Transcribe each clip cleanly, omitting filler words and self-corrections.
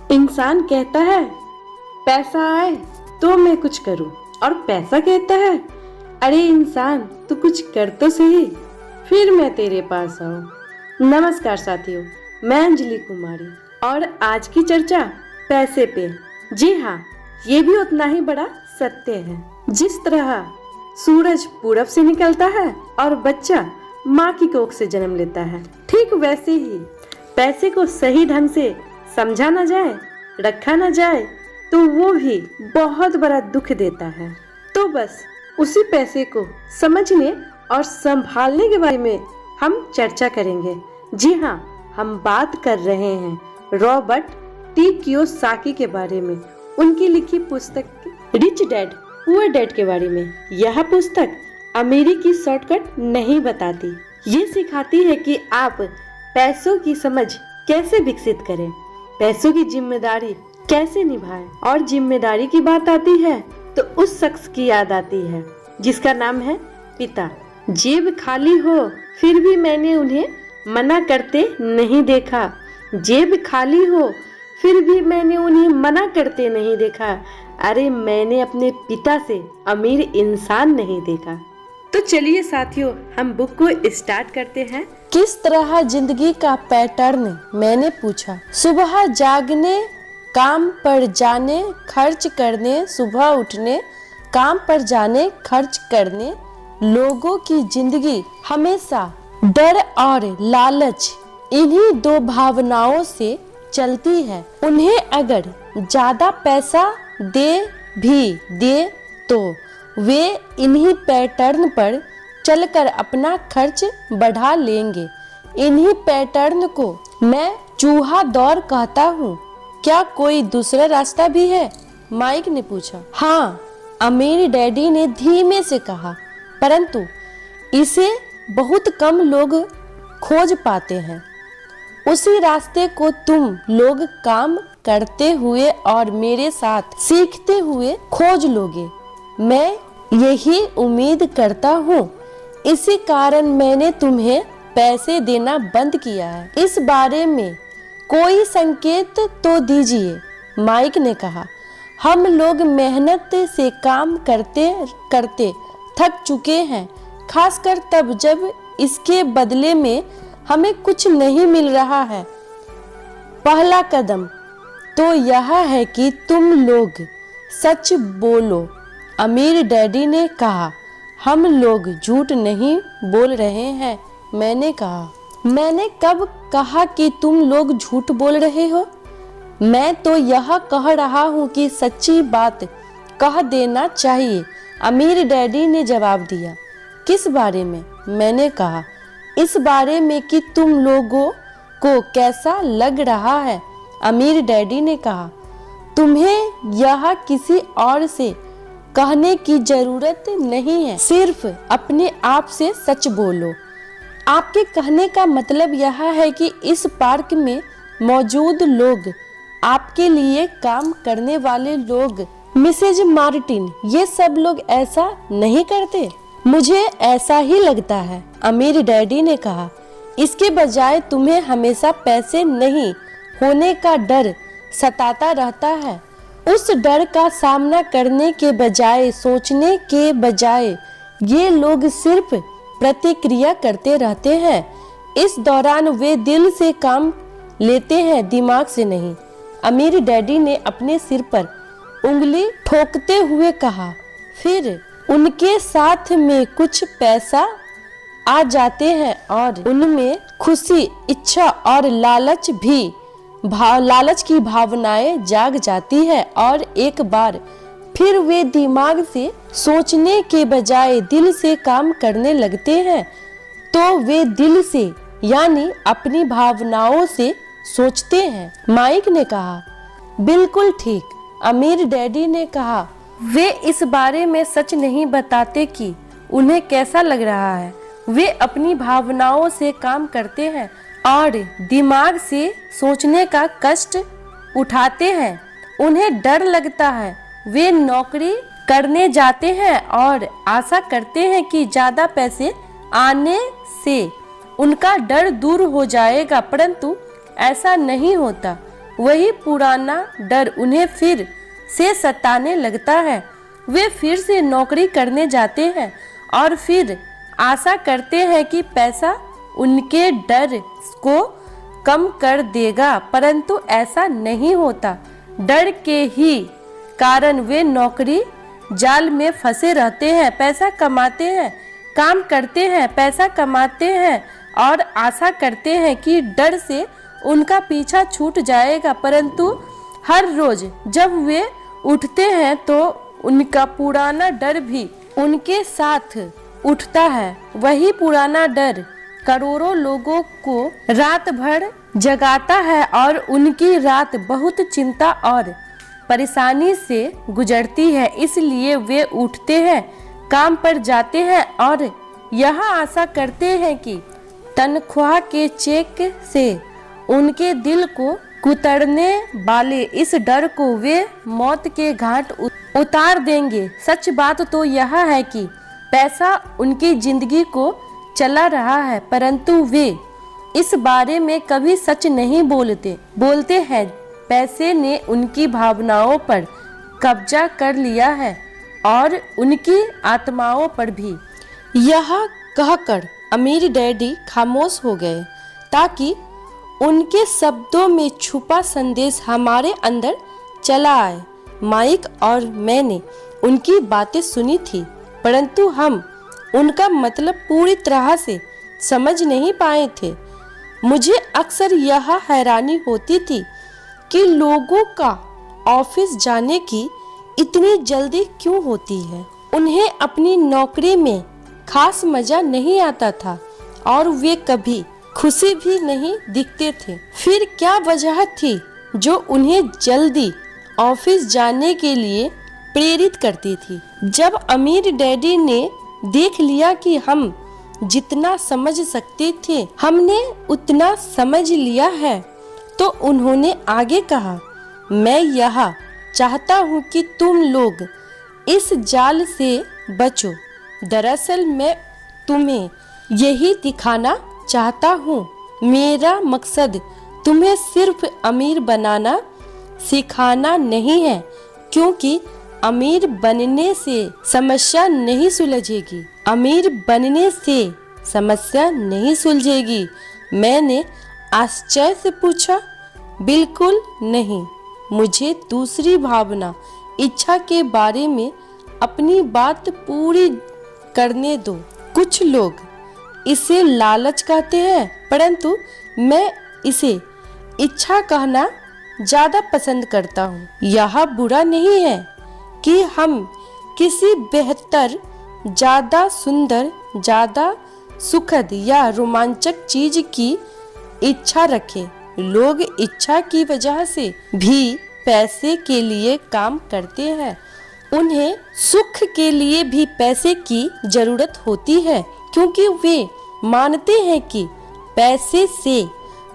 इंसान कहता है पैसा आए तो मैं कुछ करूं, और पैसा कहता है अरे इंसान तू कुछ कर तो सही, फिर मैं तेरे पास आऊं। नमस्कार साथियों, मैं अंजलि कुमारी और आज की चर्चा पैसे पे। जी हाँ, ये भी उतना ही बड़ा सत्य है। जिस तरह सूरज पूरब से निकलता है और बच्चा माँ की कोख से जन्म लेता है, ठीक वैसे ही पैसे को सही ढंग से समझा न जाए, रखा न जाए तो वो भी बहुत बड़ा दुख देता है। तो बस उसी पैसे को समझने और संभालने के बारे में हम चर्चा करेंगे। जी हाँ, हम बात कर रहे हैं रॉबर्ट टी कियोसाकी के बारे में, उनकी लिखी पुस्तक रिच डैड पुअर डैड के बारे में। यह पुस्तक अमेरिकी शॉर्टकट नहीं बताती, ये सिखाती है कि आप पैसों की समझ कैसे विकसित करें, पैसों की जिम्मेदारी कैसे निभाएं। और जिम्मेदारी की बात आती है तो उस शख्स की याद आती है जिसका नाम है पिता। जेब खाली हो फिर भी मैंने उन्हें मना करते नहीं देखा, जेब खाली हो फिर भी मैंने उन्हें मना करते नहीं देखा। अरे मैंने अपने पिता से अमीर इंसान नहीं देखा। तो चलिए साथियों, हम बुक को स्टार्ट करते हैं। किस तरह जिंदगी का पैटर्न, मैंने पूछा। सुबह जागने, काम पर जाने, खर्च करने, सुबह उठने, काम पर जाने, खर्च करने। लोगों की जिंदगी हमेशा डर और लालच, इन्हीं दो भावनाओं से चलती है। उन्हें अगर ज्यादा पैसा दे तो वे इन्हीं पैटर्न पर चलकर अपना खर्च बढ़ा लेंगे। इन्हीं पैटर्न को मैं चूहा दौड़ कहता हूँ। क्या कोई दूसरा रास्ता भी है? माइक ने पूछा। हाँ, अमीर डैडी ने धीमे से कहा, परंतु इसे बहुत कम लोग खोज पाते हैं। उसी रास्ते को तुम लोग काम करते हुए और मेरे साथ सीखते हुए खोज लोगे, मैं यही उम्मीद करता हूँ। इसी कारण मैंने तुम्हें पैसे देना बंद किया है। इस बारे में कोई संकेत तो दीजिए, माइक ने कहा। हम लोग मेहनत से काम करते करते थक चुके हैं, खासकर तब जब इसके बदले में हमें कुछ नहीं मिल रहा है। पहला कदम तो यह है कि तुम लोग सच बोलो, अमीर डैडी ने कहा। हम लोग झूठ नहीं बोल रहे हैं, मैंने कहा। मैंने कब कहा कि तुम लोग झूठ बोल रहे हो? मैं तो यह कह रहा हूँ कि सच्ची बात कह देना चाहिए, अमीर डैडी ने जवाब दिया। किस बारे में? मैंने कहा। इस बारे में कि तुम लोगों को कैसा लग रहा है, अमीर डैडी ने कहा। तुम्हें यह किसी और से कहने की जरूरत नहीं है, सिर्फ अपने आप से सच बोलो। आपके कहने का मतलब यह है कि इस पार्क में मौजूद लोग, आपके लिए काम करने वाले लोग, मिसेज मार्टिन, ये सब लोग ऐसा नहीं करते? मुझे ऐसा ही लगता है, अमीर डैडी ने कहा। इसके बजाय तुम्हें हमेशा पैसे नहीं होने का डर सताता रहता है। उस डर का सामना करने के बजाय, सोचने के बजाय, ये लोग सिर्फ प्रतिक्रिया करते रहते हैं। इस दौरान वे दिल से काम लेते हैं, दिमाग से नहीं। अमीर डैडी ने अपने सिर पर उंगली ठोकते हुए कहा। फिर उनके साथ में कुछ पैसा आ जाते हैं और उनमें खुशी, इच्छा और लालच की भावनाएं जाग जाती है, और एक बार फिर वे दिमाग से सोचने के बजाय दिल से काम करने लगते हैं। तो वे दिल से यानी अपनी भावनाओं से सोचते हैं, माइक ने कहा। बिल्कुल ठीक, अमीर डैडी ने कहा। वे इस बारे में सच नहीं बताते कि उन्हें कैसा लग रहा है। वे अपनी भावनाओं से काम करते हैं और दिमाग से सोचने का कष्ट उठाते हैं। उन्हें डर लगता है, वे नौकरी करने जाते हैं और आशा करते हैं कि ज्यादा पैसे आने से उनका डर दूर हो जाएगा, परंतु ऐसा नहीं होता। वही पुराना डर उन्हें फिर से सताने लगता है। वे फिर से नौकरी करने जाते हैं और फिर आशा करते हैं कि पैसा उनके डर को कम कर देगा, परंतु ऐसा नहीं होता। डर के ही कारण वे नौकरी जाल में फंसे रहते हैं। पैसा कमाते हैं, काम करते हैं, पैसा कमाते हैं और आशा करते हैं कि डर से उनका पीछा छूट जाएगा, परंतु हर रोज जब वे उठते हैं तो उनका पुराना डर भी उनके साथ उठता है। वही पुराना डर करोड़ों लोगों को रात भर जगाता है और उनकी रात बहुत चिंता और परेशानी से गुजरती है। इसलिए वे उठते हैं, काम पर जाते हैं और यह आशा करते हैं कि तनख्वाह के चेक से उनके दिल को कुतरने वाले इस डर को वे मौत के घाट उतार देंगे। सच बात तो यह है कि पैसा उनकी जिंदगी को चला रहा है, परंतु वे इस बारे में कभी सच नहीं बोलते हैं। पैसे ने उनकी भावनाओं पर कब्जा कर लिया है और उनकी आत्माओं पर भी। यह कहकर अमीर डैडी खामोश हो गए ताकि उनके शब्दों में छुपा संदेश हमारे अंदर चला आए। माइक और मैंने उनकी बातें सुनी थी, परंतु हम उनका मतलब पूरी तरह से समझ नहीं पाए थे। मुझे अक्सर यह हैरानी होती थी कि लोगों का ऑफिस जाने की इतनी जल्दी क्यों होती है। उन्हें अपनी नौकरी में खास मजा नहीं आता था और वे कभी खुशी भी नहीं दिखते थे। फिर क्या वजह थी जो उन्हें जल्दी ऑफिस जाने के लिए प्रेरित करती थी? जब अमीर डैडी ने देख लिया कि हम जितना समझ सकते थे हमने उतना समझ लिया है, तो उन्होंने आगे कहा, मैं यह चाहता हूँ कि तुम लोग इस जाल से बचो। दरअसल मैं तुम्हें यही दिखाना चाहता हूँ। मेरा मकसद तुम्हें सिर्फ अमीर बनाना सिखाना नहीं है, क्योंकि अमीर बनने से समस्या नहीं सुलझेगी। अमीर बनने से समस्या नहीं सुलझेगी। मैंने आश्चर्य से पूछा, बिल्कुल नहीं। मुझे दूसरी भावना, इच्छा के बारे में अपनी बात पूरी करने दो। कुछ लोग इसे लालच कहते हैं, परंतु मैं इसे इच्छा कहना ज्यादा पसंद करता हूँ। यह बुरा नहीं है कि हम किसी बेहतर, ज्यादा सुंदर, ज्यादा सुखद या रोमांचक चीज की इच्छा रखें। लोग इच्छा की वजह से भी पैसे के लिए काम करते हैं। उन्हें सुख के लिए भी पैसे की जरूरत होती है, क्योंकि वे मानते हैं कि पैसे से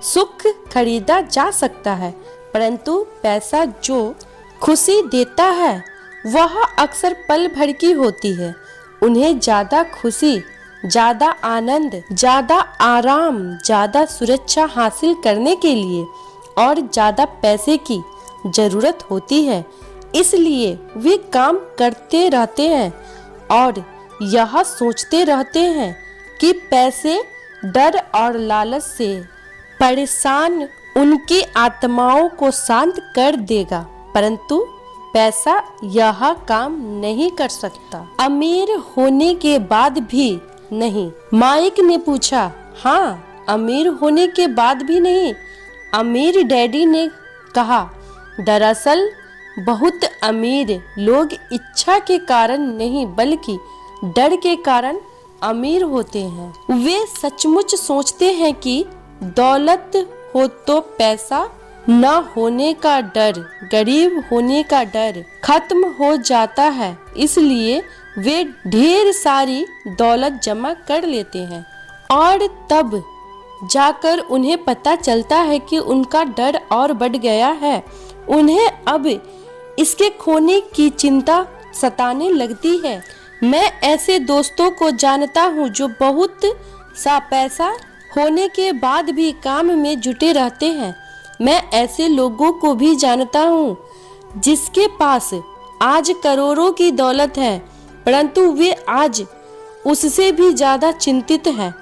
सुख खरीदा जा सकता है, परंतु पैसा जो खुशी देता है वह अक्सर पल भर की होती है। उन्हें ज्यादा खुशी, ज्यादा आनंद, ज्यादा आराम, ज्यादा सुरक्षा हासिल करने के लिए और ज्यादा पैसे की जरूरत होती है। इसलिए वे काम करते रहते हैं और यह सोचते रहते हैं कि पैसे डर और लालच से परेशान उनकी आत्माओं को शांत कर देगा, परंतु पैसा यह काम नहीं कर सकता। अमीर होने के बाद भी नहीं? माइक ने पूछा। हाँ, अमीर होने के बाद भी नहीं, अमीर डैडी ने कहा। दरअसल बहुत अमीर लोग इच्छा के कारण नहीं बल्कि डर के कारण अमीर होते हैं। वे सचमुच सोचते हैं कि दौलत हो तो पैसा, न होने का डर, गरीब होने का डर खत्म हो जाता है। इसलिए वे ढेर सारी दौलत जमा कर लेते हैं और तब जाकर उन्हें पता चलता है कि उनका डर और बढ़ गया है। उन्हें अब इसके खोने की चिंता सताने लगती है। मैं ऐसे दोस्तों को जानता हूँ जो बहुत सा पैसा होने के बाद भी काम में जुटे रहते हैं, मैं ऐसे लोगों को भी जानता हूँ जिसके पास आज करोड़ों की दौलत है, परंतु वे आज उससे भी ज्यादा चिंतित हैं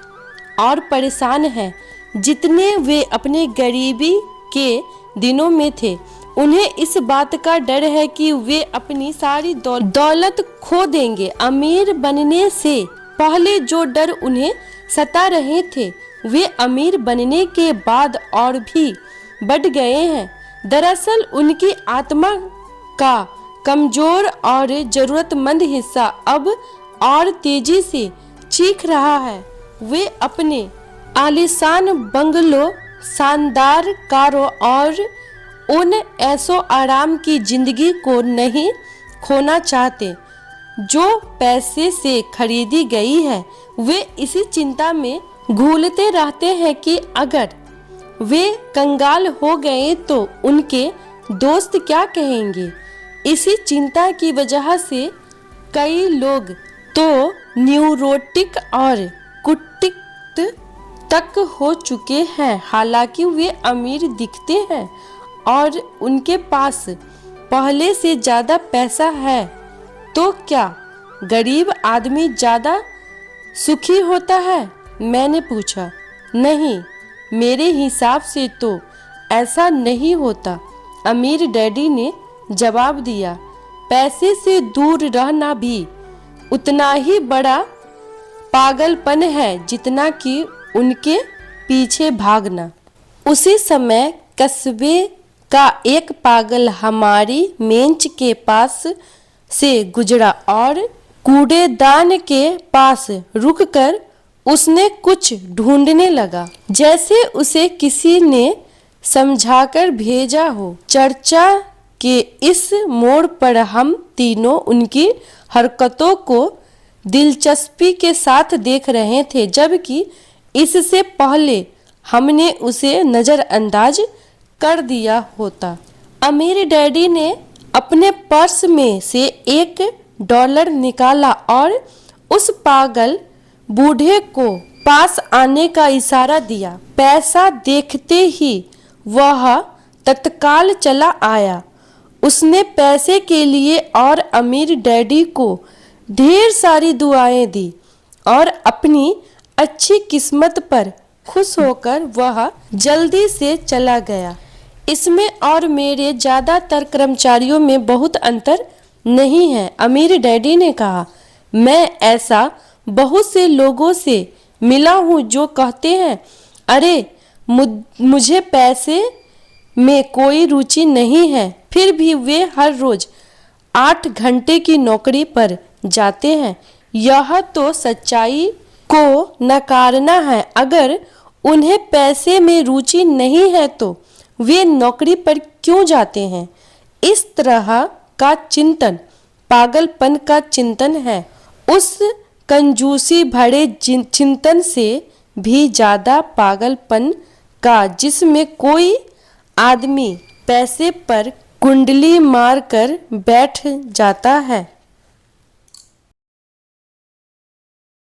और परेशान हैं जितने वे अपने गरीबी के दिनों में थे। उन्हें इस बात का डर है कि वे अपनी सारी दौलत खो देंगे। अमीर बनने से पहले जो डर उन्हें सता रहे थे वे अमीर बनने के बाद और भी बढ़ गए हैं। दरअसल उनकी आत्मा का कमजोर और जरूरतमंद हिस्सा अब और तेजी से चीख रहा है। वे अपने आलीशान बंगलों, शानदार कारों और उन ऐसो आराम की जिंदगी को नहीं खोना चाहते जो पैसे से खरीदी गई है। वे इसी चिंता में घूलते रहते हैं कि अगर वे कंगाल हो गए तो उनके दोस्त क्या कहेंगे। इसी चिंता की वजह से कई लोग तो न्यूरोटिक और कुटित तक हो चुके हैं। हालांकि वे अमीर दिखते हैं और उनके पास पहले से ज्यादा पैसा है, तो क्या गरीब आदमी ज्यादा सुखी होता है? मैंने पूछा। नहीं, मेरे हिसाब से तो ऐसा नहीं होता, अमीर डैडी ने जवाब दिया। पैसे से दूर रहना भी उतना ही बड़ा पागलपन है जितना कि उनके पीछे भागना। उसी समय कस्बे का एक पागल हमारी मेज के पास से गुजरा और कूड़ेदान के पास रुककर उसने कुछ ढूंढने लगा, जैसे उसे किसी ने समझाकर भेजा हो। चर्चा के इस मोड़ पर हम तीनों उनकी हरकतों को दिलचस्पी के साथ देख रहे थे, जबकि इससे पहले हमने उसे नजरअंदाज कर दिया होता। अमीर डैडी ने अपने पर्स में से $1 निकाला और उस पागल बूढ़े को पास आने का इशारा दिया। पैसा देखते ही वह तत्काल चला आया। उसने पैसे के लिए और अमीर डैडी को ढेर सारी दुआएं दी और अपनी अच्छी किस्मत पर खुश होकर वह जल्दी से चला गया। इसमें और मेरे ज्यादातर कर्मचारियों में बहुत अंतर नहीं है, अमीर डैडी ने कहा। मैं ऐसा बहुत से लोगों से मिला हूँ जो कहते हैं, अरे मुझे पैसे में कोई रुचि नहीं है, फिर भी वे हर रोज 8 घंटे की नौकरी पर जाते हैं। यह तो सच्चाई को नकारना है। अगर उन्हें पैसे में रुचि नहीं है तो वे नौकरी पर क्यों जाते हैं? इस तरह का चिंतन पागलपन का चिंतन है। उस कंजूसी भरे चिंतन से भी ज्यादा पागलपन का जिसमें कोई आदमी पैसे पर कुंडली मारकर बैठ जाता है।